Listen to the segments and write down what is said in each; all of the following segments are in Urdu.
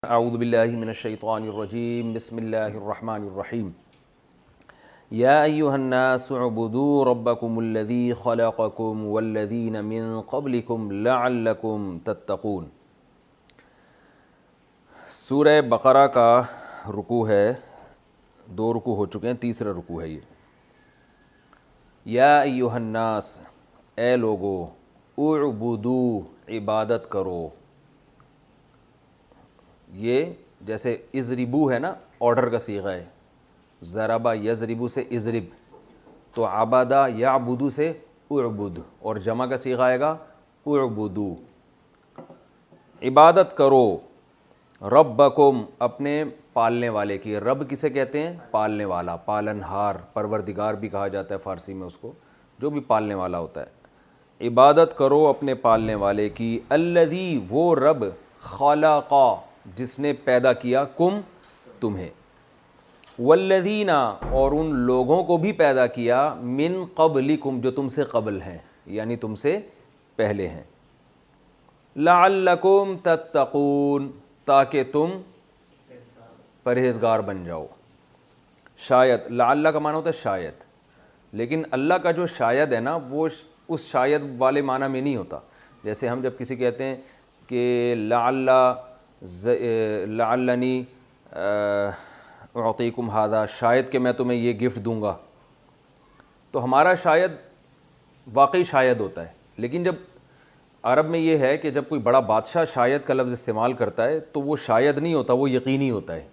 اعوذ باللہ من الشیطان الرجیم بسم اللہ الرحمن الرحیم یا ایہا الناس اعبدوا ربکم الذی خلقکم والذین من قبلکم لعلکم تتقون۔ سورہ بقرہ کا رکوع ہے، 2 رکوع ہو چکے ہیں، تیسرا رکوع ہے یہ۔ یا ایہا الناس، اے لوگو، اعبدوا، عبادت کرو۔ یہ جیسے اضربو ہے نا، آرڈر کا صیغہ ہے، ضربہ یضربو سے اضرب، تو عبدہ یعبدو سے اعبد، اور جمع کا صیغہ آئے گا اعبدو۔ عبادت کرو ربکم، اپنے پالنے والے کی۔ رب کسے کہتے ہیں؟ پالنے والا، پالن ہار، پروردگار بھی کہا جاتا ہے فارسی میں اس کو، جو بھی پالنے والا ہوتا ہے۔ عبادت کرو اپنے پالنے والے کی، الذی، وہ رب، خلقا، جس نے پیدا کیا، کم، تمہیں، والذین، اور ان لوگوں کو بھی پیدا کیا، من قبلکم، جو تم سے قبل ہیں، یعنی تم سے پہلے ہیں، لعلکم تتقون، تاکہ تم پرہیزگار بن جاؤ۔ شاید، لعل کا معنی ہوتا ہے شاید، لیکن اللہ کا جو شاید ہے نا، وہ اس شاید والے معنی میں نہیں ہوتا۔ جیسے ہم جب کسی کہتے ہیں کہ لعلنی اعطیکم ھذا، شاید کہ میں تمہیں یہ گفٹ دوں گا، تو ہمارا شاید واقعی شاید ہوتا ہے، لیکن جب عرب میں یہ ہے کہ جب کوئی بڑا بادشاہ شاید کا لفظ استعمال کرتا ہے تو وہ شاید نہیں ہوتا، وہ یقینی ہوتا ہے،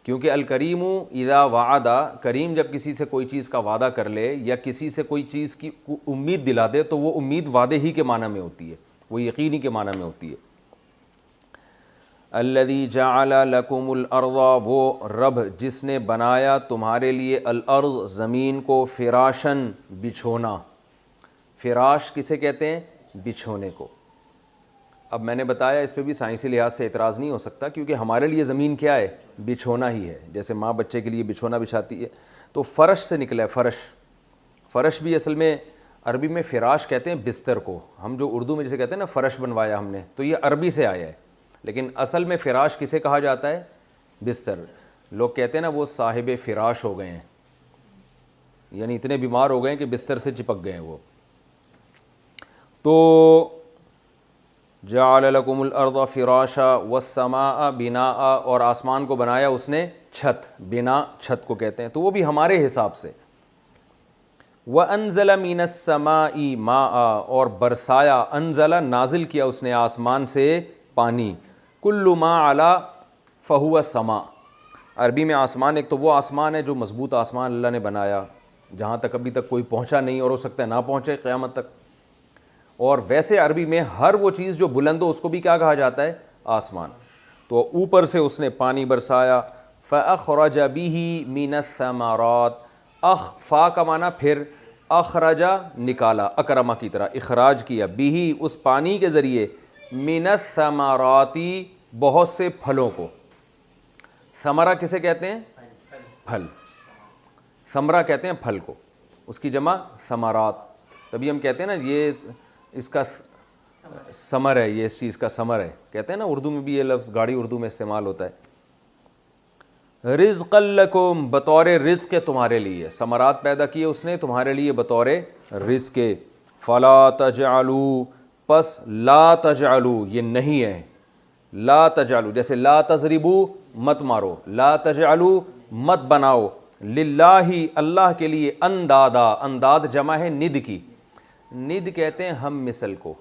کیونکہ الکریم اذا وعد، کریم جب کسی سے کوئی چیز کا وعدہ کر لے یا کسی سے کوئی چیز کی امید دلا دے تو وہ امید وعدے ہی کے معنی میں ہوتی ہے، وہ یقینی کے معنی میں ہوتی ہے۔ الذی جعل لکم الارض، وہ رب جس نے بنایا تمہارے لیے الارض، زمین کو، فراشن، بچھونا۔ فراش کسے کہتے ہیں؟ بچھونے کو۔ اب میں نے بتایا اس پہ بھی سائنسی لحاظ سے اعتراض نہیں ہو سکتا، کیونکہ ہمارے لیے زمین کیا ہے؟ بچھونا ہی ہے، جیسے ماں بچے کے لیے بچھونا بچھاتی ہے، تو فرش سے نکلا ہے، فرش۔ فرش بھی اصل میں عربی میں فراش کہتے ہیں بستر کو، ہم جو اردو میں جسے کہتے ہیں نا فرش بنوایا ہم نے، تو یہ عربی سے آیا ہے، لیکن اصل میں فراش کسے کہا جاتا ہے؟ بستر۔ لوگ کہتے ہیں نا وہ صاحب فراش ہو گئے ہیں، یعنی اتنے بیمار ہو گئے ہیں کہ بستر سے چپک گئے ہیں وہ۔ تو جعل لکم الارض فراشا والسماء بناء، اور آسمان کو بنایا اس نے چھت، بنا چھت کو کہتے ہیں، تو وہ بھی ہمارے حساب سے۔ وَأَنزَلَ مِنَ السَّمَاءِ مَاءً، اور برسایا، انزل، نازل کیا اس نے آسمان سے پانی۔ کل ما علا فہو سما، عربی میں آسمان ایک تو وہ آسمان ہے جو مضبوط آسمان اللہ نے بنایا، جہاں تک ابھی تک کوئی پہنچا نہیں، اور ہو سکتا ہے نہ پہنچے قیامت تک، اور ویسے عربی میں ہر وہ چیز جو بلند ہو اس کو بھی کیا کہا جاتا ہے؟ آسمان۔ تو اوپر سے اس نے پانی برسایا، فَأَخْرَجَ بِهِ مِنَ الثَّمَرَاتِ، فا کا معنی پھر، اخرجا، نکالا، اکرما کی طرح اخراج کیا، بھی، اس پانی کے ذریعے، من الثمرات، بہت سے پھلوں کو۔ ثمرہ کسے کہتے ہیں؟ پھل۔ ثمرہ کہتے ہیں پھل کو، اس کی جمع ثمرات، تبھی ہم کہتے ہیں نا یہ اس کا ثمر ہے، یہ اس چیز کا ثمر ہے، کہتے ہیں نا اردو میں بھی یہ لفظ گاڑی اردو میں استعمال ہوتا ہے۔ رزقا لکم، بطور رزق کے تمہارے لیے، ثمرات پیدا کیے اس نے تمہارے لیے بطور رزق کے۔ فلا تجعلوا، پس لا تجعلوا، یہ نہیں ہے، لا تجعلوا، جیسے لا تضربوا، مت مارو، لا تجعلوا، مت بناؤ، للہ، اللہ کے لیے، اندادا، انداد جمع ہے ند کی، ند کہتے ہیں ہم مثل کو،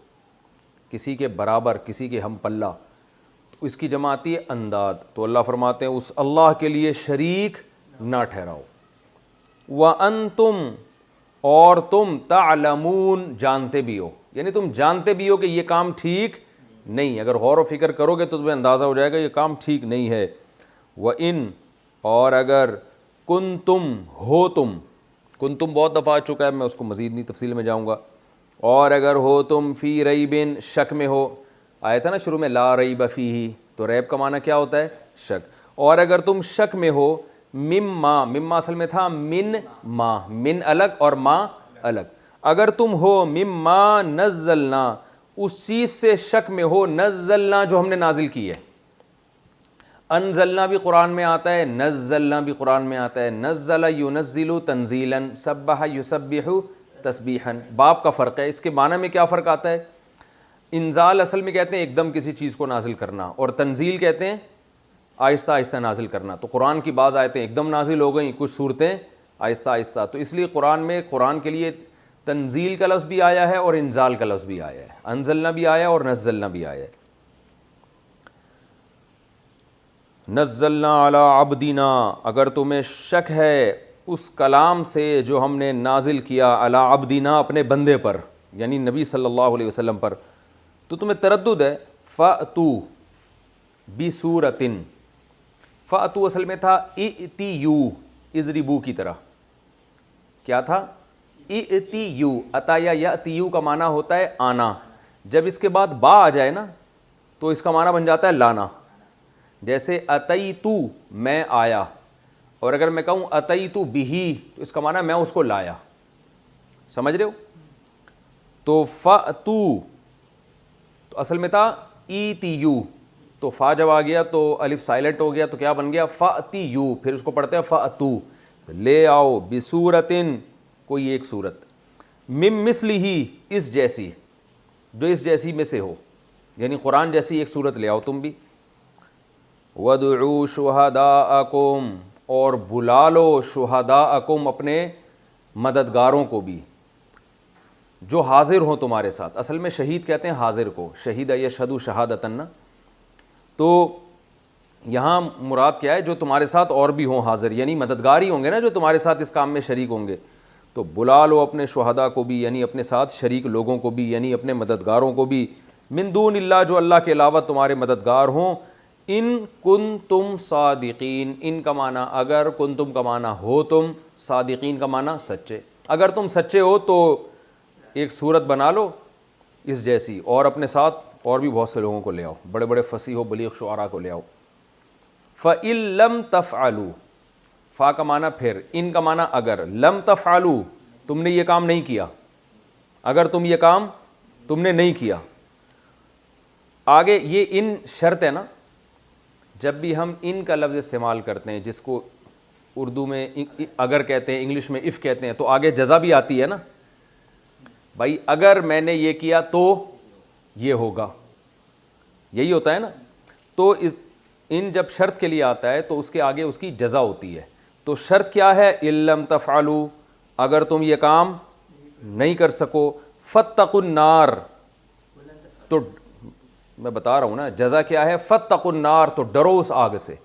کسی کے برابر، کسی کے ہم پلہ، تو اس کی جمع آتی ہے انداد، تو اللہ فرماتے ہیں اس اللہ کے لیے شریک نہ ٹھہراؤ۔ وَأَنْتُمْ، اور تم، تعلمون، جانتے بھی ہو، یعنی تم جانتے بھی ہو کہ یہ کام ٹھیک نہیں، اگر غور و فکر کرو گے تو تمہیں اندازہ ہو جائے گا یہ کام ٹھیک نہیں ہے۔ وَإِن، اور اگر، کنتم، ہو تم، کنتم بہت دفعہ آ چکا ہے، میں اس کو مزید نہیں تفصیل میں جاؤں گا، اور اگر ہو تم، فی ریبن، شک میں ہو، آیا تھا نا شروع میں لا ریب فیہ، تو ریب کا معنی کیا ہوتا ہے؟ شک، اور اگر تم شک میں ہو، مما، مما اصل میں تھا من ما، من الگ اور ما الگ، اگر تم ہو مما نزلنا، اس چیز سے شک میں ہو، نزلنا جو ہم نے نازل کی ہے، انزلنا بھی قرآن میں آتا ہے, نزلنا بھی قرآن میں آتا ہے. نزل ینزل تنزیلا, سبح یسبح تسبیحا. باپ کا فرق ہے. اس کے معنی میں کیا فرق آتا ہے؟ انزال اصل میں کہتے ہیں ایک دم کسی چیز کو نازل کرنا, اور تنزیل کہتے ہیں آہستہ آہستہ نازل کرنا. تو قرآن کی بعض آیتیں ایک دم نازل ہو گئیں, کچھ صورتیں آہستہ آہستہ. تو اس لیے قرآن میں قرآن کے لیے تنزیل کا لفظ بھی آیا ہے اور انزال کا لفظ بھی آیا ہے. انزلنا بھی آیا اور نزلنا بھی آیا ہے. نزلنا علی عبدنا, اگر تمہیں شک ہے اس کلام سے جو ہم نے نازل کیا علی عبدنا, اپنے بندے پر, یعنی نبی صلی اللہ علیہ وسلم پر, تو تمہیں تردد ہے. فَأْتُوا بِسُورَةٍ, فَأْتُوا اصل میں تھا اِئْتِیُو, اضربو کی طرح. کیا تھا؟ اِئْتِیُو. اتا یا یأتیو کا معنی ہوتا ہے آنا. جب اس کے بعد با آ جائے نا تو اس کا معنی بن جاتا ہے لانا. جیسے اتیتو میں آیا, اور اگر میں کہوں اتیتو بہی تو اس کا معنی میں اس کو لایا. سمجھ رہے ہو؟ تو فَأْتُوا تو اصل میں تھا ایتیو, تو فا جب آ گیا تو الف سائلنٹ ہو گیا تو کیا بن گیا؟ فَأْتِیُو. پھر اس کو پڑھتے ہیں فَأْتُوا, لے آؤ, بِسُورَةٍ کوئی ایک صورت, مِن مِثْلِهِ اس جیسی, جو اس جیسی میں سے ہو, یعنی قرآن جیسی ایک صورت لے آؤ تم بھی. وَادْعُوا شُهَدَاءَكُمْ, اور بلا لو شہداءکم, اپنے مددگاروں کو بھی جو حاضر ہوں تمہارے ساتھ. اصل میں شہید کہتے ہیں حاضر کو, شہید یشہد شہادتن. تو یہاں مراد کیا ہے؟ جو تمہارے ساتھ اور بھی ہوں حاضر, یعنی مددگار ہی ہوں گے نا جو تمہارے ساتھ اس کام میں شریک ہوں گے. تو بلا لو اپنے شہداء کو بھی, یعنی اپنے ساتھ شریک لوگوں کو بھی, یعنی اپنے مددگاروں کو بھی. من دون اللہ, جو اللہ کے علاوہ تمہارے مددگار ہوں. ان کنتم صادقین, ان کا معنی اگر, کنتم کا معنی ہو تم, صادقین کا معنی سچے. اگر تم سچے ہو تو ایک صورت بنا لو اس جیسی, اور اپنے ساتھ اور بھی بہت سے لوگوں کو لے آؤ, بڑے بڑے فصیح و بلیغ شعراء کو لے آؤ. فَإِن لَمْ تَفْعَلُوا, فا کا معنی پھر, ان کا معنی اگر, لم تفعلوا تم نے یہ کام نہیں کیا, اگر تم یہ کام تم نے نہیں کیا. آگے یہ ان شرط ہے نا, جب بھی ہم ان کا لفظ استعمال کرتے ہیں جس کو اردو میں اگر کہتے ہیں, انگلش میں اف کہتے ہیں, تو آگے جزا بھی آتی ہے نا بھائی, اگر میں نے یہ کیا تو یہ ہوگا, یہی ہوتا ہے نا. تو اس ان جب شرط کے لیے آتا ہے تو اس کے آگے اس کی جزا ہوتی ہے. تو شرط کیا ہے؟ اِن لَمْ تَفْعَلُوا, اگر تم یہ کام نہیں کر سکو. فَاتَّقُوا النَّارَ, تو میں بتا رہا ہوں نا جزا کیا ہے, فَاتَّقُوا النَّارَ, تو ڈرو اس آگ سے.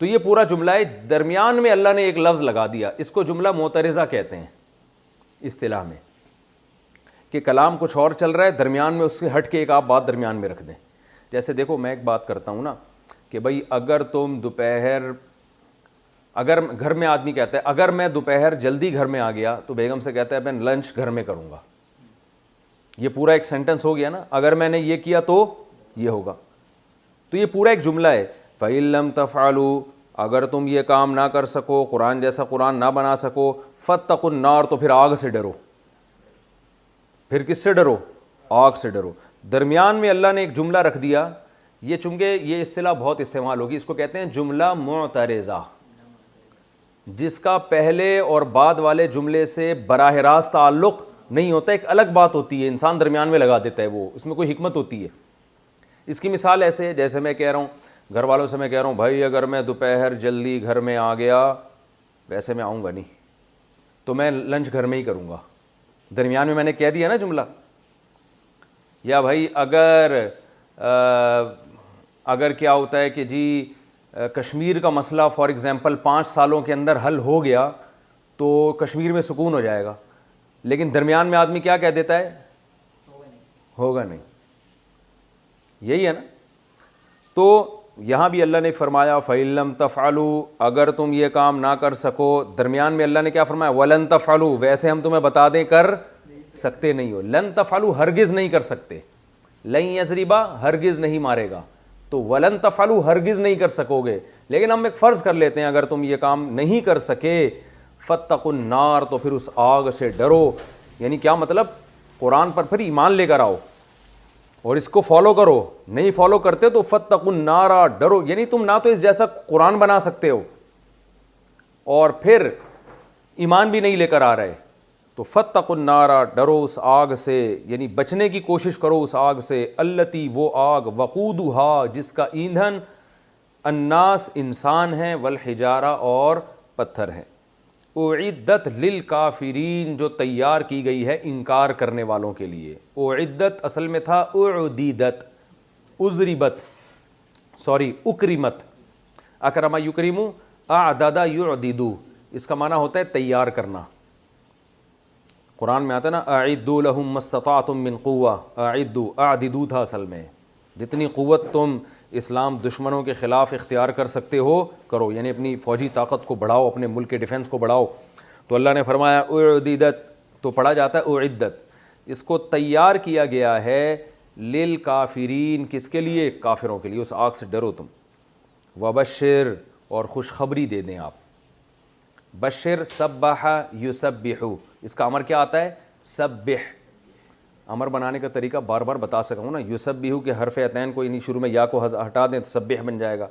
تو یہ پورا جملہ ہے, درمیان میں اللہ نے ایک لفظ لگا دیا, اس کو جملہ معترضہ کہتے ہیں اصطلاح میں, کہ کلام کچھ اور چل رہا ہے, درمیان میں اس سے ہٹ کے ایک آپ بات درمیان میں رکھ دیں. جیسے دیکھو میں ایک بات کرتا ہوں نا کہ بھائی اگر تم دوپہر, اگر گھر میں آدمی کہتا ہے اگر میں دوپہر جلدی گھر میں آ گیا تو بیگم سے کہتا ہے میں لنچ گھر میں کروں گا. یہ پورا ایک سینٹنس ہو گیا نا, اگر میں نے یہ کیا تو یہ ہوگا. تو یہ پورا ایک جملہ ہے. فَإِن لَمْ تَفْعَلُوا, اگر تم یہ کام نہ کر سکو, قرآن جیسا قرآن نہ بنا سکو. فَاتَّقُوا النَّارَ, تو پھر آگ سے ڈرو. پھر کس سے ڈرو؟ آگ سے ڈرو. درمیان میں اللہ نے ایک جملہ رکھ دیا. یہ چونکہ یہ اصطلاح بہت استعمال ہوگی, اس کو کہتے ہیں جملہ معترضہ, جس کا پہلے اور بعد والے جملے سے براہ راست تعلق نہیں ہوتا, ایک الگ بات ہوتی ہے, انسان درمیان میں لگا دیتا ہے, وہ اس میں کوئی حکمت ہوتی ہے. اس کی مثال ایسے ہے جیسے میں کہہ رہا ہوں, گھر والوں سے میں کہہ رہا ہوں بھائی اگر میں دوپہر جلدی گھر میں آ گیا, ویسے میں آؤں گا نہیں, تو میں لنچ گھر میں ہی کروں گا. درمیان میں میں نے کہہ دیا نا جملہ. یا بھائی اگر کیا ہوتا ہے کہ جی کشمیر کا مسئلہ فار ایگزامپل 5 سالوں کے اندر حل ہو گیا تو کشمیر میں سکون ہو جائے گا, لیکن درمیان میں آدمی کیا کہہ دیتا ہے؟ ہوگا نہیں. یہی ہے نا. تو یہاں بھی اللہ نے فرمایا فَإِن لَمْ تَفْعَلُوا, اگر تم یہ کام نہ کر سکو. درمیان میں اللہ نے کیا فرمایا؟ وَلَن تَفْعَلُوا, ویسے ہم تمہیں بتا دیں کر سکتے نہیں ہو. لن تفعلوا, ہرگز نہیں کر سکتے. لن یضربا, ہرگز نہیں مارے گا. تو ولن تفعلوا, ہرگز نہیں کر سکو گے. لیکن ہم ایک فرض کر لیتے ہیں اگر تم یہ کام نہیں کر سکے, فاتقوا النار, تو پھر اس آگ سے ڈرو. یعنی کیا مطلب؟ قرآن پر پھر ایمان لے کر آؤ, اور اس کو فالو کرو. نہیں فالو کرتے تو فاتقوا النار, ڈرو. یعنی تم نہ تو اس جیسا قرآن بنا سکتے ہو اور پھر ایمان بھی نہیں لے کر آ رہے, تو فاتقوا النار, ڈرو اس آگ سے, یعنی بچنے کی کوشش کرو اس آگ سے, التی وہ آگ, وقودها جس کا ایندھن, الناس انسان ہیں, والحجارہ اور پتھر ہیں, اعدت للکافرین جو تیار کی گئی ہے انکار کرنے والوں کے لیے. اعدت اصل میں تھا اعدیدت, ازربت, سوری اکرمت, اکرما یکرمو, اعدد یعددو, اس کا معنی ہوتا ہے تیار کرنا. قرآن میں آتا ہے نا اعدوا لهم ما استطعتم من قوہ, اعدوا, اعددو تھا اصل میں, جتنی قوت تم اسلام دشمنوں کے خلاف اختیار کر سکتے ہو کرو, یعنی اپنی فوجی طاقت کو بڑھاؤ, اپنے ملک کے ڈیفنس کو بڑھاؤ. تو اللہ نے فرمایا اعددت, تو پڑھا جاتا ہے اعدت, اس کو تیار کیا گیا ہے للکافرین, کس کے لیے؟ کافروں کے لیے. اس آگ سے ڈرو تم. وبشر, اور خوشخبری دے دیں آپ. بشر سبح یسبح, اس کا امر کیا آتا ہے؟ سبح. امر بنانے کا طریقہ بار بار بتا سکا ہوں نا, یسبح کے حرف عطین کو یعنی شروع میں یا کو ہٹا دیں تو سبح بن جائے گا.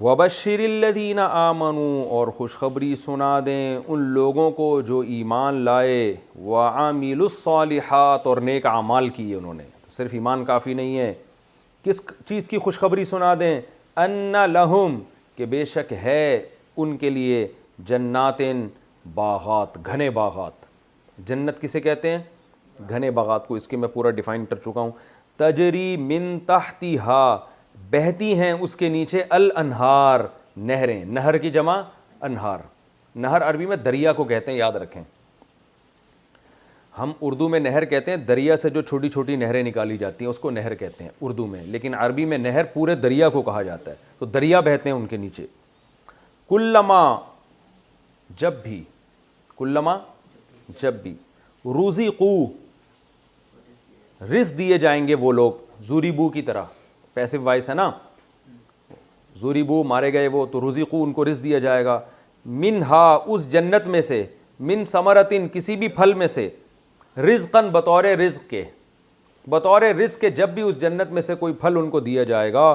وبشر الذین آمنوا, اور خوشخبری سنا دیں ان لوگوں کو جو ایمان لائے, وعملوا الصالحات, اور نیک اعمال کیے انہوں نے. صرف ایمان کافی نہیں ہے, کس چیز کی خوشخبری سنا دیں؟ ان لہم, کہ بے شک ہے ان کے لیے, جنات, باغات, گھنے باغات. جنت کسے کہتے ہیں؟ گھنے باغات کو. اس کے میں پورا ڈیفائن کر چکا ہوں. تجری من تحتہا, بہتی ہیں اس کے نیچے, الانہار, نہریں. نہر کی جمع انہار. نہر عربی میں دریا کو کہتے ہیں, یاد رکھیں. ہم اردو میں نہر کہتے ہیں دریا سے جو چھوٹی چھوٹی نہریں نکالی جاتی ہیں اس کو نہر کہتے ہیں اردو میں, لیکن عربی میں نہر پورے دریا کو کہا جاتا ہے. تو دریا بہتے ہیں ان کے نیچے. کلما, جب بھی, کلما جب بھی, رزقو, رزق دیے جائیں گے وہ لوگ, زوریبو کی طرح, پیسو وائس ہے نا, زوریبو مارے گئے وہ, تو رزقو ان کو رزق دیا جائے گا, منہا اس جنت میں سے, من ثمرتن کسی بھی پھل میں سے, رزقاً بطور رزق کے, بطور رزق کے جب بھی اس جنت میں سے کوئی پھل ان کو دیا جائے گا,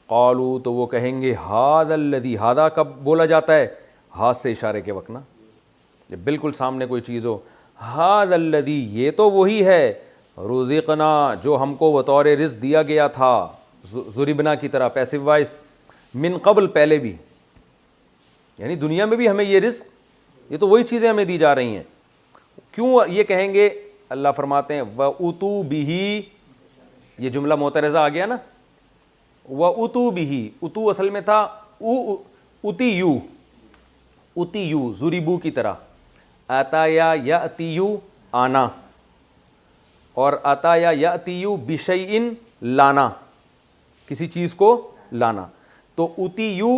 قالو تو وہ کہیں گے, ھذا الذی, ھذا کب بولا جاتا ہے؟ ہاتھ سے اشارے کے وقت نا, جب بالکل سامنے کوئی چیز ہو, ھذا الذی, یہ تو وہی ہے, رزقنا, جو ہم کو بطور رزق دیا گیا تھا, ضربنا کی طرح پیسو وائس, من قبل, پہلے بھی, یعنی دنیا میں بھی ہمیں یہ رزق, یہ تو وہی چیزیں ہمیں دی جا رہی ہیں. کیوں یہ کہیں گے؟ اللہ فرماتے ہیں وَأُتُوا بِهِ, یہ جملہ معترضہ آ گیا نا, وَأُتُوا بِهِ, اتو اصل میں تھا اُتِیُو, اُتِیُو ضربو کی طرح, آتایا یأتیو, آنا, اور آتایا یأتیو بِشَیْءٍ, لانا, کسی چیز کو لانا. تو اُتِیُو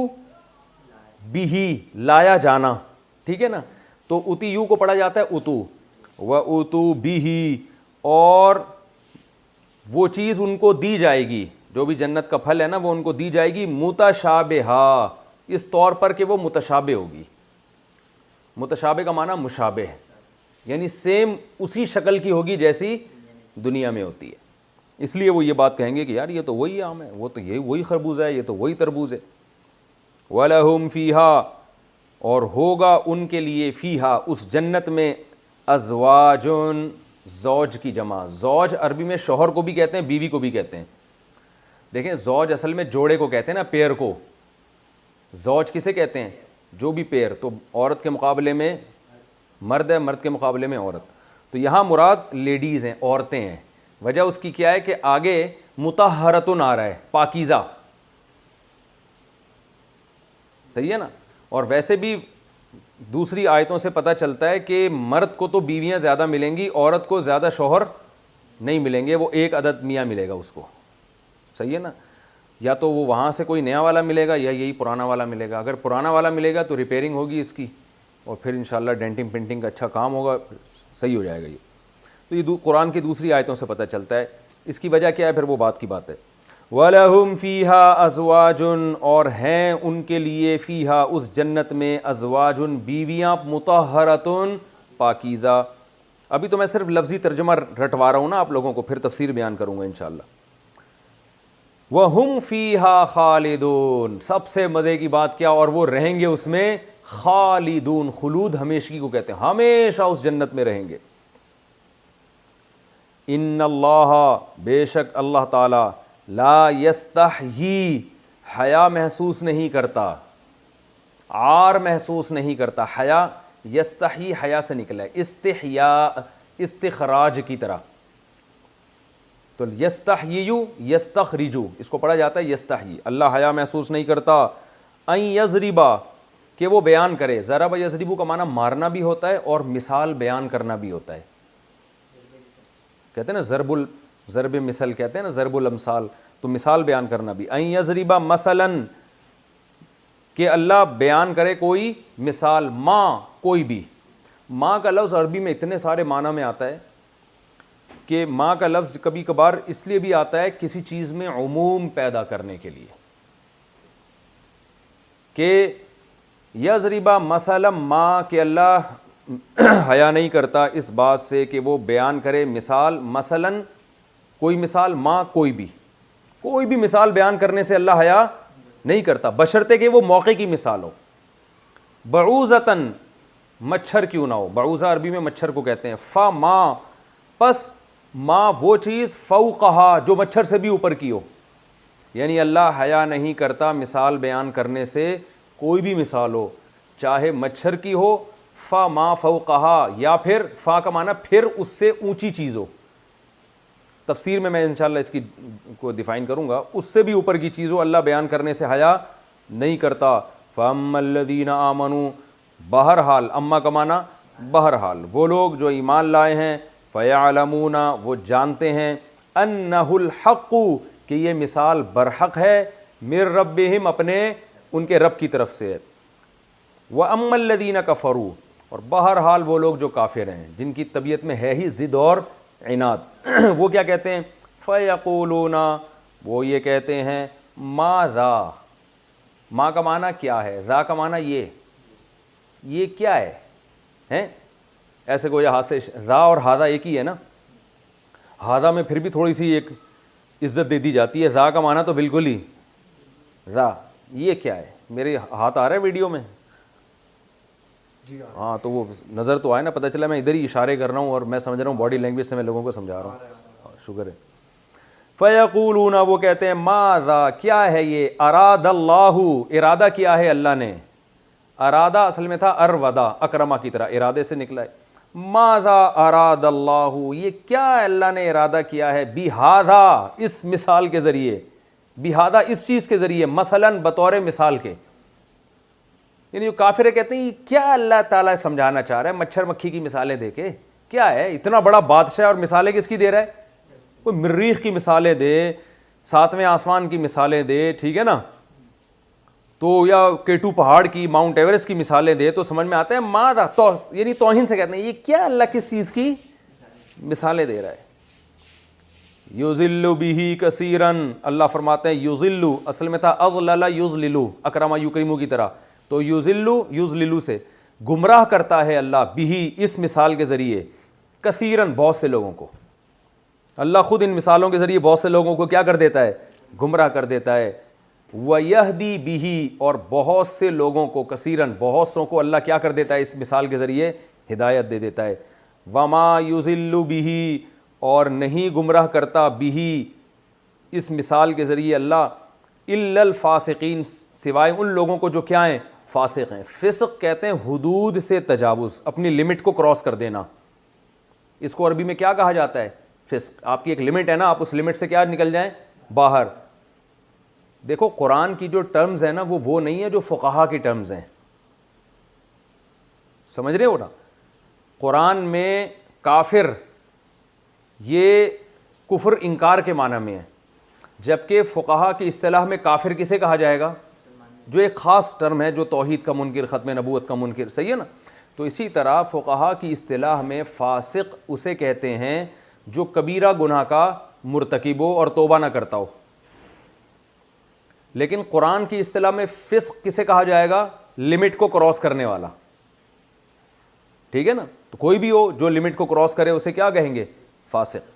بِهِ, لایا جانا, ٹھیک ہے نا. تو اتیو کو پڑھا جاتا ہے اتو, وَأُتُوا بِهِ, اور وہ چیز ان کو دی جائے گی, جو بھی جنت کا پھل ہے نا وہ ان کو دی جائے گی, متشابہا, اس طور پر کہ وہ متشابہ ہوگی. متشابہ کا معنی مشابہ, یعنی سیم اسی شکل کی ہوگی جیسی دنیا میں ہوتی ہے. اس لیے وہ یہ بات کہیں گے کہ یار یہ تو وہی آم ہے, وہ تو یہ وہی خربوزہ ہے, یہ تو وہی تربوز ہے. وَلَهُمْ فِيهَا, اور ہوگا ان کے لیے, فیہا, اس جنت میں, ازواجن, زوج کی جمع. زوج عربی میں شوہر کو بھی کہتے ہیں, بیوی کو بھی کہتے ہیں. دیکھیں زوج اصل میں جوڑے کو کہتے ہیں نا, پیر کو. زوج کسے کہتے ہیں؟ جو بھی پیر, تو عورت کے مقابلے میں مرد ہے, مرد کے مقابلے میں عورت. تو یہاں مراد لیڈیز ہیں, عورتیں ہیں. وجہ اس کی کیا ہے کہ آگے مطہرتن آ رہا ہے, پاکیزہ, صحیح ہے نا. اور ویسے بھی دوسری آیتوں سے پتہ چلتا ہے کہ مرد کو تو بیویاں زیادہ ملیں گی, عورت کو زیادہ شوہر نہیں ملیں گے, وہ ایک عدد میاں ملے گا اس کو, صحیح ہے نا. یا تو وہ وہاں سے کوئی نیا والا ملے گا یا یہی پرانا والا ملے گا. اگر پرانا والا ملے گا تو ریپیئرنگ ہوگی اس کی, اور پھر انشاءاللہ ڈینٹنگ پینٹنگ کا اچھا کام ہوگا, صحیح ہو جائے گا یہ. تو یہ قرآن کی دوسری آیتوں سے پتہ چلتا ہے. اس کی وجہ کیا ہے؟ پھر وہ بات کی بات ہے. وَلَهُمْ فِيهَا أَزْوَاجٌ, اور ہیں ان کے لیے, فیہا, اس جنت میں, ازواجن, بیویاں, مطہرتن, پاکیزہ. ابھی تو میں صرف لفظی ترجمہ رٹوا رہا ہوں نا آپ لوگوں کو, پھر تفسیر بیان کروں گا انشاءاللہ. وَهُمْ فِيهَا خَالِدُونَ, سب سے مزے کی بات کیا, اور وہ رہیں گے اس میں خالدون, خلود ہمیشگی کو کہتے ہیں, ہمیشہ اس جنت میں رہیں گے. ان اللہ, بے شک اللہ تعالی, لا یستحیی, حیا محسوس نہیں کرتا, عار محسوس نہیں کرتا. حیا, یستحیی حیا سے نکلا ہے, استحیاء استخراج کی طرح. تو یستحییو یستخرجو, اس کو پڑھا جاتا ہے یستحیی. اللہ حیا محسوس نہیں کرتا. ان یضربا, کہ وہ بیان کرے. ضرب یضربو کا معنی مارنا بھی ہوتا ہے اور مثال بیان کرنا بھی ہوتا ہے. کہتے ہیں نا ضرب مثل کہتے ہیں نا, ضرب الامثال, تو مثال بیان کرنا بھی. ان یضربا مثلاً, کہ اللہ بیان کرے کوئی مثال. ماں, کوئی بھی. ماں کا لفظ عربی میں اتنے سارے معنی میں آتا ہے کہ ماں کا لفظ کبھی کبھار اس لیے بھی آتا ہے کسی چیز میں عموم پیدا کرنے کے لیے, کہ یضربا مثلا ماں, کہ اللہ حیا نہیں کرتا اس بات سے کہ وہ بیان کرے مثال. مثلا کوئی مثال, ماں کوئی بھی مثال بیان کرنے سے اللہ حیا نہیں کرتا, بشرطے کہ وہ موقع کی مثال ہو. بعوزتاً, مچھر کیوں نہ ہو. بعوزہ عربی میں مچھر کو کہتے ہیں. فما, پس ما وہ چیز, فوقہا, جو مچھر سے بھی اوپر کی ہو. یعنی اللہ حیا نہیں کرتا مثال بیان کرنے سے, کوئی بھی مثال ہو, چاہے مچھر کی ہو. فما فوقہا, یا پھر فا کا معنی پھر اس سے اونچی چیز ہو. تفسیر میں انشاءاللہ اس کی کو ڈیفائن کروں گا. اس سے بھی اوپر کی چیز ہو, اللہ بیان کرنے سے حیا نہیں کرتا. فَأَمَّا الَّذِينَ آمَنُوا, بہرحال, اما کا معنی بہرحال, وہ لوگ جو ایمان لائے ہیں. فَيَعْلَمُونَ, وہ جانتے ہیں. أَنَّهُ الْحَقُّ, کہ یہ مثال برحق ہے. مِن رَبِّهِمْ, اپنے ان کے رب کی طرف سے. وَأَمَّا الَّذِينَ كَفَرُوا, اور بہرحال وہ لوگ جو کافر ہیں, جن کی طبیعت میں ہے ہی ضد اور عناد, وہ کیا کہتے ہیں. فَيَقُولُونَ, وہ یہ کہتے ہیں. مَاذَا, ماں کا معنی کیا ہے, را کا معنی یہ کیا ہے. ایسے کوئی ہاتھ سے, را اور ہادہ ایک ہی ہے نا. ہادہ میں پھر بھی تھوڑی سی ایک عزت دے دی جاتی ہے, را کا معنی تو بالکل ہی را. یہ کیا ہے, میرے ہاتھ آ رہا ہے ویڈیو میں, ہاں تو وہ نظر تو آئے نا, پتہ چلا میں ادھر ہی اشارے کر رہا ہوں اور میں سمجھ رہا ہوں باڈی لینگویج سے میں لوگوں کو سمجھا رہا ہوں. شکر ہے. فَيَقُولُونَ, وہ کہتے ہیں. مَاذَا, کیا ہے یہ. اراد اللہ, ارادہ کیا ہے اللہ نے. ارادہ اصل میں تھا ارودا, اکرما کی طرح, ارادے سے نکلا ہے. ماذا اراد اللہ, یہ کیا اللہ نے ارادہ کیا ہے. بہذا, اس مثال کے ذریعے. بہذا, اس چیز کے ذریعے. مثلاً, بطور مثال کے. یعنی جو کافر کہتے ہیں یہ کیا اللہ تعالیٰ سمجھانا چاہ رہا ہے مچھر مکھی کی مثالیں دے کے. کیا ہے, اتنا بڑا بادشاہ اور مثالیں کس کی دے رہا ہے. کوئی مریخ کی مثالیں دے, ساتویں آسمان کی مثالیں دے, ٹھیک ہے نا, تو یا کیٹو پہاڑ کی, ماؤنٹ ایوریسٹ کی مثالیں دے تو سمجھ میں آتا ہے. ماذا, تو یعنی توہین سے کہتے ہیں یہ کیا اللہ کس چیز کی مثالیں دے رہا ہے. یضل بہ کثیرا, اللہ فرماتے ہیں یضل, اصل میں تھا اضلل یضلل, اکرم یکرم کی طرح. تو یضل یضلل سے گمراہ کرتا ہے اللہ, بہ, اس مثال کے ذریعے, کثیرن, بہت سے لوگوں کو. اللہ خود ان مثالوں کے ذریعے بہت سے لوگوں کو کیا کر دیتا ہے, گمراہ کر دیتا ہے. وَيَهْدِي بِهِ, اور بہت سے لوگوں کو, کثیرن, بہت سو کو اللہ کیا کر دیتا ہے اس مثال کے ذریعے ہدایت دے دیتا ہے. وَمَا يُضِلُّ بِهِ, اور نہیں گمراہ کرتا, بِهِ, اس مثال کے ذریعے اللہ, إِلَّا الْفَاسِقِينَ, سوائے ان لوگوں کو جو کیا ہیں, فاسق ہیں. فسق کہتے ہیں حدود سے تجاوز, اپنی لمٹ کو کراس کر دینا. اس کو عربی میں کیا کہا جاتا ہے, فسق. آپ کی ایک لمٹ ہے نا, آپ اس لمٹ سے کیا نکل جائیں, باہر. دیکھو قرآن کی جو ٹرمز ہیں نا وہ نہیں ہے جو فقہا کی ٹرمز ہیں, سمجھ رہے ہو نا. قرآن میں کافر یہ کفر انکار کے معنی میں ہے, جبکہ فقہا کی اصطلاح میں کافر کسے کہا جائے گا, جو ایک خاص ٹرم ہے, جو توحید کا منکر, ختم نبوت کا منکر, صحیح ہے نا. تو اسی طرح فقہا کی اصطلاح میں فاسق اسے کہتے ہیں جو کبیرہ گناہ کا مرتکب ہو اور توبہ نہ کرتا ہو. لیکن قرآن کی اصطلاح میں فسق کسے کہا جائے گا, لمٹ کو کراس کرنے والا. ٹھیک ہے نا. تو کوئی بھی ہو جو لمٹ کو کراس کرے اسے کیا کہیں گے؟ فاسق.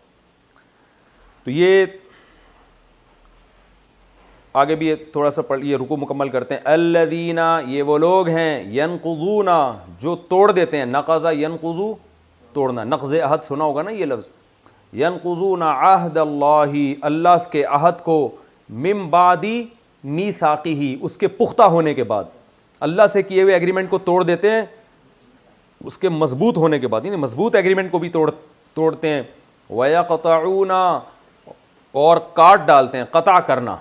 تو یہ آگے بھی تھوڑا سا پڑھ یہ رکوع مکمل کرتے ہیں. الذین، یہ وہ لوگ ہیں، ینقضون، جو توڑ دیتے ہیں. نقض ینقضو، توڑنا. نقض عہد سنا ہوگا نا یہ لفظ. ینقضون عہد اللہ، اللہ کے عہد کو، من بعد میثاقہ، اس کے پختہ ہونے کے بعد. اللہ سے کیے ہوئے ایگریمنٹ کو توڑ دیتے ہیں اس کے مضبوط ہونے کے بعد، یعنی مضبوط ایگریمنٹ کو بھی توڑتے ہیں. وَيَقْطَعُونَ، اور کاٹ ڈالتے ہیں، قطع کرنا.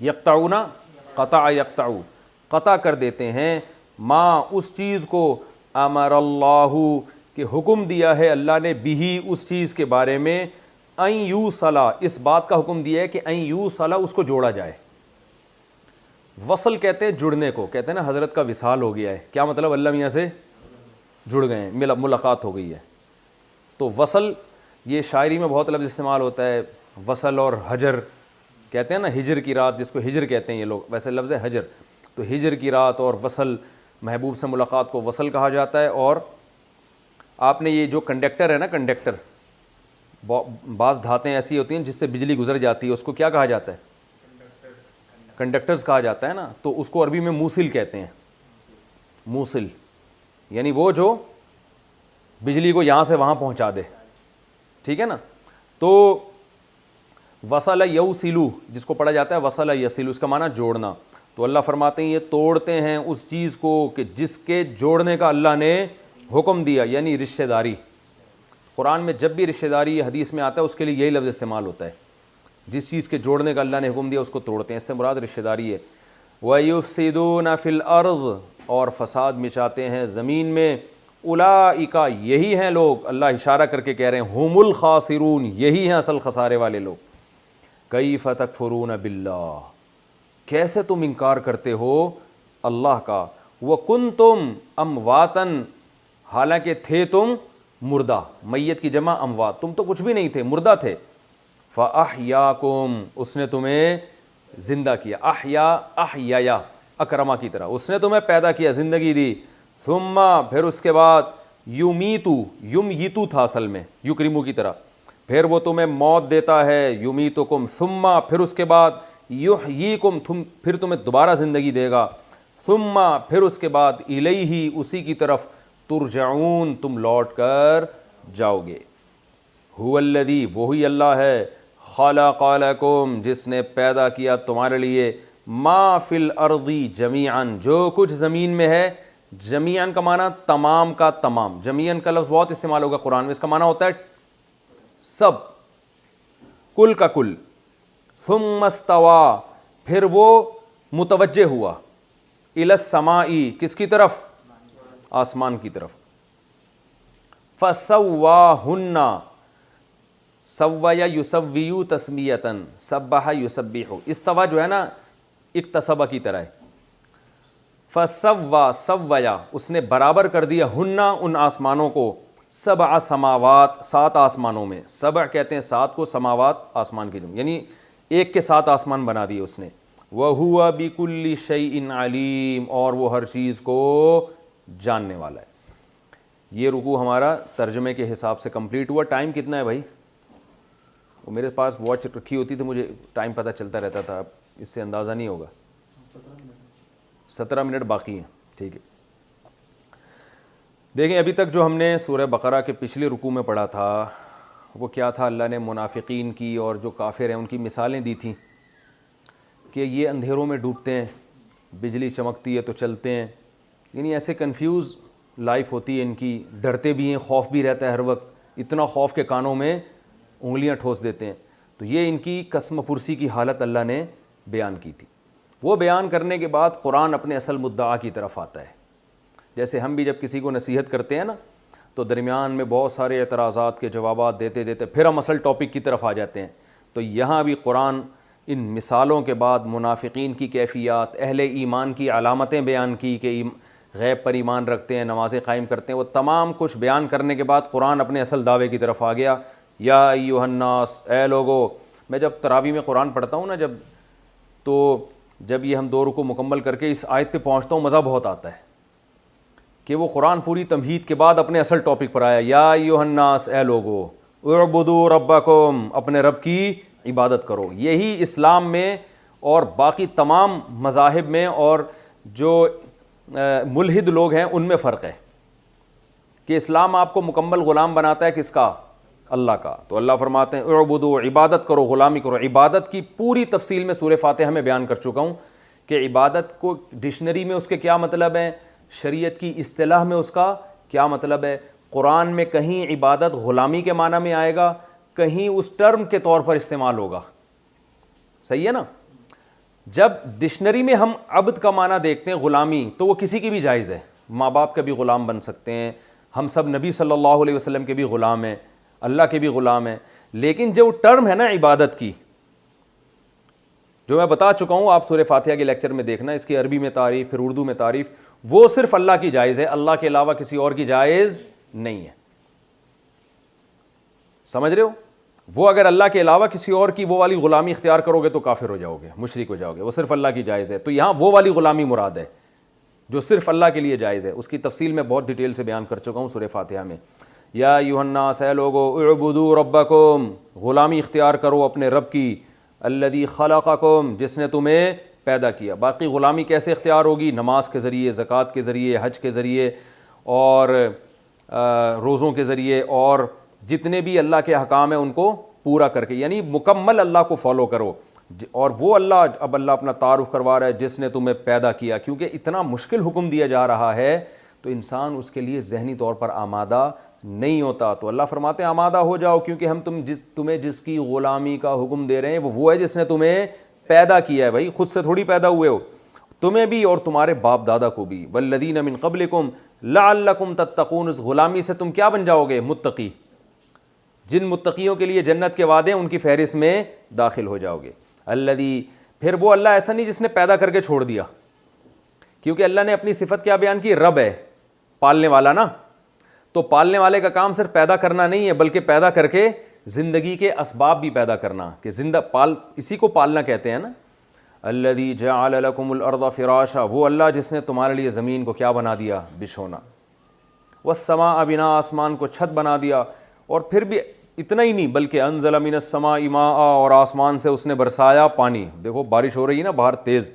یقطعون، قطع یقطعو، قطع کر دیتے ہیں. ما، اس چیز کو، امر اللہ، کہ حکم دیا ہے اللہ نے، بھی، اس چیز کے بارے میں، ان یوصلا، اس بات کا حکم دیا ہے کہ ان یوصلا، اس کو جوڑا جائے. وصل کہتے ہیں جڑنے کو، کہتے ہیں نا حضرت کا وصال ہو گیا ہے. کیا مطلب؟ اللہ میاں سے جڑ گئے ہیں، ملاقات ہو گئی ہے. تو وصل، یہ شاعری میں بہت لفظ استعمال ہوتا ہے. وصل اور حجر کہتے ہیں نا، ہجر کی رات جس کو ہجر کہتے ہیں یہ لوگ، ویسے لفظ ہے حجر. تو ہجر کی رات اور وصل، محبوب سے ملاقات کو وصل کہا جاتا ہے. اور آپ نے یہ جو کنڈکٹر ہے نا، کنڈکٹر، بعض دھاتیں ایسی ہوتی ہیں جس سے بجلی گزر جاتی ہے، اس کو کیا کہا جاتا ہے؟ کنڈکٹرز کہا جاتا ہے نا. تو اس کو عربی میں موصل کہتے ہیں. موصل یعنی وہ جو بجلی کو یہاں سے وہاں پہنچا دے. ٹھیک ہے نا. تو وصل یوصلو، جس کو پڑھا جاتا ہے وصل یصل، اس کا معنی جوڑنا. تو اللہ فرماتے ہیں یہ توڑتے ہیں اس چیز کو کہ جس کے جوڑنے کا اللہ نے حکم دیا، یعنی رشتہ داری. قرآن میں جب بھی رشتہ داری حدیث میں آتا ہے اس کے لیے یہی لفظ استعمال ہوتا ہے. جس چیز کے جوڑنے کا اللہ نے حکم دیا اس کو توڑتے ہیں، اس سے مراد رشتہ داری ہے. وَيُفْسِدُونَ فِي الْأَرْضِ، اور فساد مچاتے ہیں زمین میں. اولئک، یہی ہیں لوگ، اللہ اشارہ کر کے کہہ رہے ہیں، ہم الخاسرون، یہی ہیں اصل خسارے والے لوگ. کیف تکفرون باللہ، کیسے تم انکار کرتے ہو اللہ کا. وکنتم امواتن، حالانکہ تھے تم مردہ. میت کی جمع اموات، تم تو کچھ بھی نہیں تھے، مردہ تھے. فاحیاکم، اس نے تمہیں زندہ کیا. احیا، احیا، اکرما کی طرح، اس نے تمہیں پیدا کیا، زندگی دی. ثم، پھر اس کے بعد، یمیتو، یمیتو تھا اصل میں، یکرمو کی طرح، پھر وہ تمہیں موت دیتا ہے. یمیتکم، ثم، پھر اس کے بعد، یحییکم، پھر تمہیں دوبارہ زندگی دے گا. ثم، پھر اس کے بعد، الیہ، اسی کی طرف، ترجعون، تم لوٹ کر جاؤ گے. هو الذی، وہی اللہ ہے، خلق لکم، جس نے پیدا کیا تمہارے لیے، ما فی الارض جمیعا، جو کچھ زمین میں ہے. جمیعا کا معنی تمام کا تمام. جمیعا کا لفظ بہت استعمال ہوگا قرآن میں، اس کا معنی ہوتا ہے سب، کل کا کل. ثم استوى، پھر وہ متوجہ ہوا، الی السماء، کس کی طرف؟ آسمان کی طرف. فسواہن، سویا یسوی تسمیۃ، سبح یسبح، استوا جو ہے نا اکتسبہ کی طرح ہے. فسوا، سویا، اس نے برابر کر دیا، ہن، ان آسمانوں کو، سبع سماوات، 7 آسمانوں میں. سبع کہتے ہیں 7 کو، سماوات آسمان کی جمع، یعنی ایک کے 7 آسمان بنا دیے اس نے. وَهُوَ بِكُلِّ شَيْءٍ عَلِيمٌ، اور وہ ہر چیز کو جاننے والا ہے. یہ رکوع ہمارا ترجمے کے حساب سے کمپلیٹ ہوا. ٹائم کتنا ہے بھائی؟ وہ میرے پاس واچ رکھی ہوتی تو مجھے ٹائم پتہ چلتا رہتا تھا، اس سے اندازہ نہیں ہوگا. 17 منٹ باقی ہیں. ٹھیک ہے. دیکھیں ابھی تک جو ہم نے سورہ بقرہ کے پچھلے رکوع میں پڑھا تھا وہ کیا تھا؟ اللہ نے منافقین کی اور جو کافر ہیں ان کی مثالیں دی تھیں کہ یہ اندھیروں میں ڈوبتے ہیں، بجلی چمکتی ہے تو چلتے ہیں، یعنی ایسے کنفیوز لائف ہوتی ہے ان کی. ڈرتے بھی ہیں، خوف بھی رہتا ہے ہر وقت، اتنا خوف کے کانوں میں انگلیاں ٹھوس دیتے ہیں. تو یہ ان کی قسم پرسی کی حالت اللہ نے بیان کی تھی. وہ بیان کرنے کے بعد قرآن اپنے اصل مدعا کی طرف آتا ہے. جیسے ہم بھی جب کسی کو نصیحت کرتے ہیں نا تو درمیان میں بہت سارے اعتراضات کے جوابات دیتے دیتے پھر ہم اصل ٹاپک کی طرف آ جاتے ہیں. تو یہاں بھی قرآن ان مثالوں کے بعد منافقین کی کیفیات، اہل ایمان کی علامتیں بیان کی کہ غیب پر ایمان رکھتے ہیں، نمازیں قائم کرتے ہیں، وہ تمام کچھ بیان کرنے کے بعد قرآن اپنے اصل دعوے کی طرف آ گیا. یا ایھا الناس، اے لوگو. میں جب تراویح میں قرآن پڑھتا ہوں نا جب یہ ہم 2 رکوع مکمل کر کے اس آیت پہ پہنچتا ہوں، مزہ بہت آتا ہے کہ وہ قرآن پوری تمہید کے بعد اپنے اصل ٹاپک پر آیا، یا ایھا الناس، اے لوگو، اعبدوا ربکم، اپنے رب کی عبادت کرو۔ یہی اسلام میں اور باقی تمام مذاہب میں اور جو ملحد لوگ ہیں ان میں فرق ہے کہ اسلام آپ کو مکمل غلام بناتا ہے کس کا؟ اللہ کا۔ تو اللہ فرماتے ہیں اعبدوا، عبادت کرو، غلامی کرو۔ عبادت کی پوری تفصیل میں سورہ فاتحہ میں بیان کر چکا ہوں کہ عبادت کو ڈکشنری میں اس کے کیا مطلب ہیں، شریعت کی اصطلاح میں اس کا کیا مطلب ہے۔ قرآن میں کہیں عبادت غلامی کے معنی میں آئے گا، کہیں اس ٹرم کے طور پر استعمال ہوگا، صحیح ہے نا۔ جب ڈکشنری میں ہم عبد کا معنی دیکھتے ہیں غلامی، تو وہ کسی کی بھی جائز ہے، ماں باپ کا بھی غلام بن سکتے ہیں، ہم سب نبی صلی اللہ علیہ وسلم کے بھی غلام ہیں، اللہ کے بھی غلام ہیں۔ لیکن جو ٹرم ہے نا عبادت کی، جو میں بتا چکا ہوں، آپ سورہ فاتحہ کے لیکچر میں دیکھنا، اس کی عربی میں تعریف، پھر اردو میں تعریف، وہ صرف اللہ کی جائز ہے، اللہ کے علاوہ کسی اور کی جائز نہیں ہے، سمجھ رہے ہو۔ وہ اگر اللہ کے علاوہ کسی اور کی وہ والی غلامی اختیار کرو گے تو کافر ہو جاؤ گے، مشرک ہو جاؤ گے، وہ صرف اللہ کی جائز ہے۔ تو یہاں وہ والی غلامی مراد ہے جو صرف اللہ کے لیے جائز ہے، اس کی تفصیل میں بہت ڈیٹیل سے بیان کر چکا ہوں سورہ فاتحہ میں۔ یا ایھا الناس، اے لوگو، اعبدوا ربکم، غلامی اختیار کرو اپنے رب کی، الذی خلقکم، جس نے تمہیں پیدا کیا۔ باقی غلامی کیسے اختیار ہوگی؟ نماز کے ذریعے، زکوٰۃ کے ذریعے، حج کے ذریعے، اور روزوں کے ذریعے، اور جتنے بھی اللہ کے احکام ہیں ان کو پورا کر کے، یعنی مکمل اللہ کو فالو کرو۔ اور وہ اللہ، اب اللہ اپنا تعارف کروا رہا ہے، جس نے تمہیں پیدا کیا، کیونکہ اتنا مشکل حکم دیا جا رہا ہے تو انسان اس کے لیے ذہنی طور پر آمادہ نہیں ہوتا۔ تو اللہ فرماتے ہیں آمادہ ہو جاؤ، کیونکہ ہم تمہیں جس کی غلامی کا حکم دے رہے ہیں وہ ہے جس نے تمہیں پیدا کیا ہے۔ بھائی خود سے تھوڑی پیدا ہوئے ہو، تمہیں بھی اور تمہارے باپ دادا کو بھی۔ والذین من قبلکم لعلکم تتقون، اس غلامی سے تم کیا بن جاؤ گے؟ متقی۔ جن متقیوں کے لیے جنت کے وعدے ہیں ان کی فہرست میں داخل ہو جاؤ گے۔ الذی، پھر وہ اللہ ایسا نہیں جس نے پیدا کر کے چھوڑ دیا، کیونکہ اللہ نے اپنی صفت کیا بیان کی؟ رب ہے، پالنے والا نا۔ تو پالنے والے کا کام صرف پیدا کرنا نہیں ہے، بلکہ پیدا کر کے زندگی کے اسباب بھی پیدا کرنا، کہ اسی کو پالنا کہتے ہیں نا۔ الذی جعل لکم الارض فراشا، وہ اللہ جس نے تمہارے لیے زمین کو کیا بنا دیا؟ بچھونا۔ والسماء بناء، آسمان کو چھت بنا دیا۔ اور پھر بھی اتنا ہی نہیں، بلکہ انزل من السماء ماء، اور آسمان سے اس نے برسایا پانی۔ دیکھو بارش ہو رہی ہے نا باہر تیز،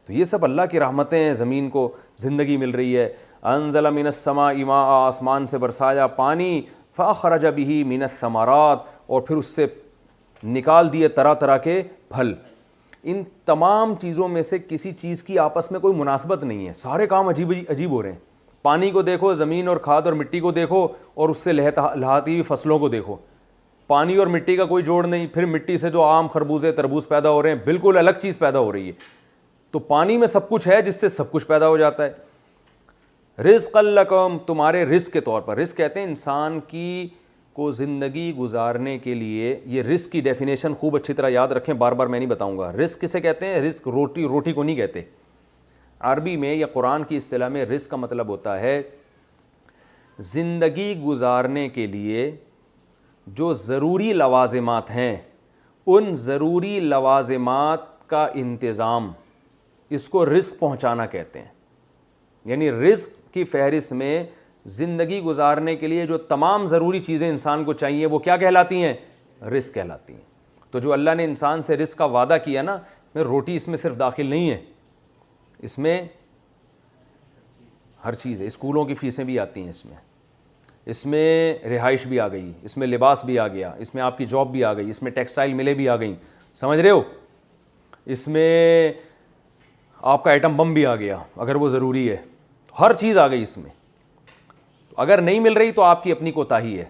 تو یہ سب اللہ کی رحمتیں ہیں، زمین کو زندگی مل رہی ہے۔ انزل من السماء ماء، آسمان سے برسایا پانی، فاخرج به من الثمرات، اور پھر اس سے نکال دیے طرح طرح کے پھل۔ ان تمام چیزوں میں سے کسی چیز کی آپس میں کوئی مناسبت نہیں ہے، سارے کام عجیب ہو رہے ہیں۔ پانی کو دیکھو، زمین اور کھاد اور مٹی کو دیکھو، اور اس سے لہاتی ہوئی فصلوں کو دیکھو، پانی اور مٹی کا کوئی جوڑ نہیں۔ پھر مٹی سے جو آم، خربوزے، تربوز پیدا ہو رہے ہیں، بالکل الگ چیز پیدا ہو رہی ہے۔ تو پانی میں سب کچھ ہے جس سے سب کچھ پیدا ہو جاتا ہے۔ رزقا لکم، تمہارے رزق کے طور پر۔ رزق کہتے ہیں انسان کی کو زندگی گزارنے کے لیے، یہ رزق کی ڈیفینیشن خوب اچھی طرح یاد رکھیں، بار بار میں نہیں بتاؤں گا۔ رزق کسے کہتے ہیں؟ رزق روٹی کو نہیں کہتے۔ عربی میں یا قرآن کی اصطلاح میں رزق کا مطلب ہوتا ہے زندگی گزارنے کے لیے جو ضروری لوازمات ہیں، ان ضروری لوازمات کا انتظام، اس کو رزق پہنچانا کہتے ہیں۔ یعنی رزق کی فہرست میں زندگی گزارنے کے لیے جو تمام ضروری چیزیں انسان کو چاہیے وہ کیا کہلاتی ہیں؟ رزق کہلاتی ہیں۔ تو جو اللہ نے انسان سے رزق کا وعدہ کیا نا، روٹی اس میں صرف داخل نہیں ہے، اس میں ہر چیز ہے۔ اسکولوں کی فیسیں بھی آتی ہیں اس میں رہائش بھی آ گئی، اس میں لباس بھی آ گیا، اس میں آپ کی جاب بھی آ گئی، اس میں ٹیکسٹائل ملیں بھی آ گئیں، سمجھ رہے ہو؟ اس میں آپ کا ایٹم بم بھی آ گیا اگر وہ ضروری ہے، ہر چیز آ گئی اس میں۔ اگر نہیں مل رہی تو آپ کی اپنی کوتاہی ہے،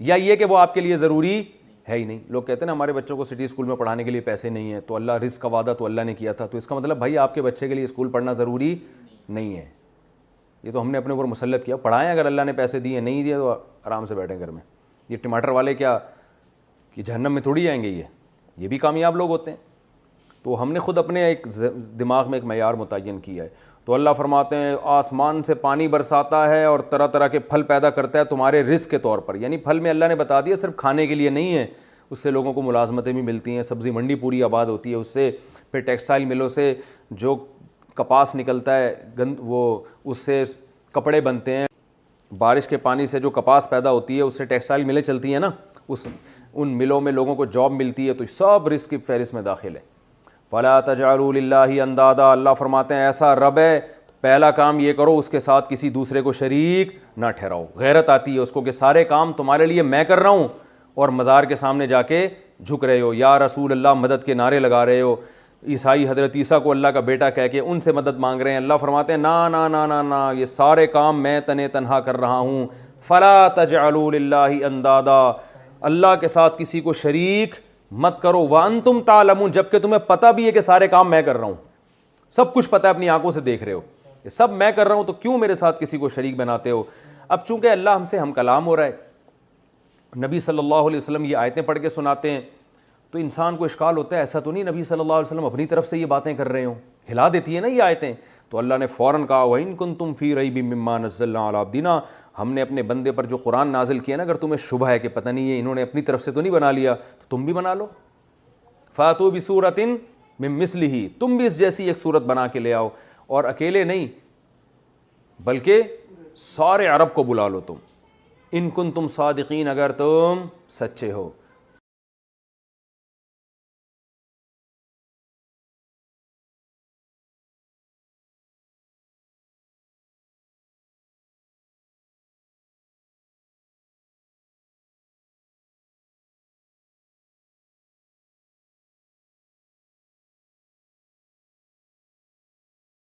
یا یہ کہ وہ آپ کے لیے ضروری ہے ہی نہیں۔ لوگ کہتے ہیں نا ہمارے بچوں کو سٹی اسکول میں پڑھانے کے لیے پیسے نہیں ہیں، تو اللہ رزق کا وعدہ تو اللہ نے کیا تھا، تو اس کا مطلب بھائی آپ کے بچے کے لیے اسکول پڑھنا ضروری نہیں ہے، یہ تو ہم نے اپنے اوپر مسلط کیا۔ پڑھائیں، اگر اللہ نے پیسے دیے، نہیں دیے تو آرام سے بیٹھیں گھر میں۔ یہ ٹماٹر والے کیا کہ جہنم میں تھوڑی جائیں گے، یہ بھی کامیاب لوگ ہوتے ہیں۔ تو ہم نے خود اپنے ایک دماغ میں ایک معیار متعین کیا ہے۔ تو اللہ فرماتے ہیں آسمان سے پانی برساتا ہے اور طرح طرح کے پھل پیدا کرتا ہے تمہارے رزق کے طور پر۔ یعنی پھل میں اللہ نے بتا دیا صرف کھانے کے لیے نہیں ہے، اس سے لوگوں کو ملازمتیں بھی ملتی ہیں، سبزی منڈی پوری آباد ہوتی ہے اس سے، پھر ٹیکسٹائل ملوں سے جو کپاس نکلتا ہے وہ اس سے کپڑے بنتے ہیں, بارش کے پانی سے جو کپاس پیدا ہوتی ہے اس سے ٹیکسٹائل ملیں چلتی ہیں نا, ان ملوں میں لوگوں کو جاب ملتی ہے, تو سب رزق کی فہرست میں داخل ہے. فلا تجعلوا للہ اندادا, اللہ فرماتے ہیں ایسا رب ہے, پہلا کام یہ کرو اس کے ساتھ کسی دوسرے کو شریک نہ ٹھہراؤ. غیرت آتی ہے اس کو کہ سارے کام تمہارے لیے میں کر رہا ہوں اور مزار کے سامنے جا کے جھک رہے ہو, یا رسول اللہ مدد کے نعرے لگا رہے ہو, عیسائی حضرت عیسیٰ کو اللہ کا بیٹا کہہ کے ان سے مدد مانگ رہے ہیں. اللہ فرماتے ہیں نا نا نا نا نا, یہ سارے کام میں تنہا کر رہا ہوں. فلا تجعلوا للہ اندادا, اللہ کے ساتھ کسی کو شریک مت کرو. وانتم تعلمون, جبکہ تمہیں پتہ بھی ہے کہ سارے کام میں کر رہا ہوں, سب کچھ پتہ ہے, اپنی آنکھوں سے دیکھ رہے ہو یہ سب میں کر رہا ہوں, تو کیوں میرے ساتھ کسی کو شریک بناتے ہو. اب چونکہ اللہ ہم سے ہم کلام ہو رہا ہے, نبی صلی اللہ علیہ وسلم یہ آیتیں پڑھ کے سناتے ہیں, تو انسان کو اشکال ہوتا ہے ایسا تو نہیں نبی صلی اللہ علیہ وسلم اپنی طرف سے یہ باتیں کر رہے ہوں, ہلا دیتی ہے نا یہ آیتیں. تو اللہ نے فوراً کہا وَإِن كُنتُمْ فِي رَيْبٍ مِّمَّا نَزَّلْنَا عَلَىٰ عَبْدِنَا, ہم نے اپنے بندے پر جو قرآن نازل کیا نا, اگر تمہیں شبہ ہے کہ پتہ نہیں ہے انہوں نے اپنی طرف سے تو نہیں بنا لیا, تو تم بھی بنا لو. فَأْتُوا بِسُورَةٍ مِّن مِّثْلِهِ, تم بھی اس جیسی ایک صورت بنا کے لے آؤ, اور اکیلے نہیں بلکہ سارے عرب کو بلا لو تم. ان کنتم صادقین, اگر تم سچے ہو.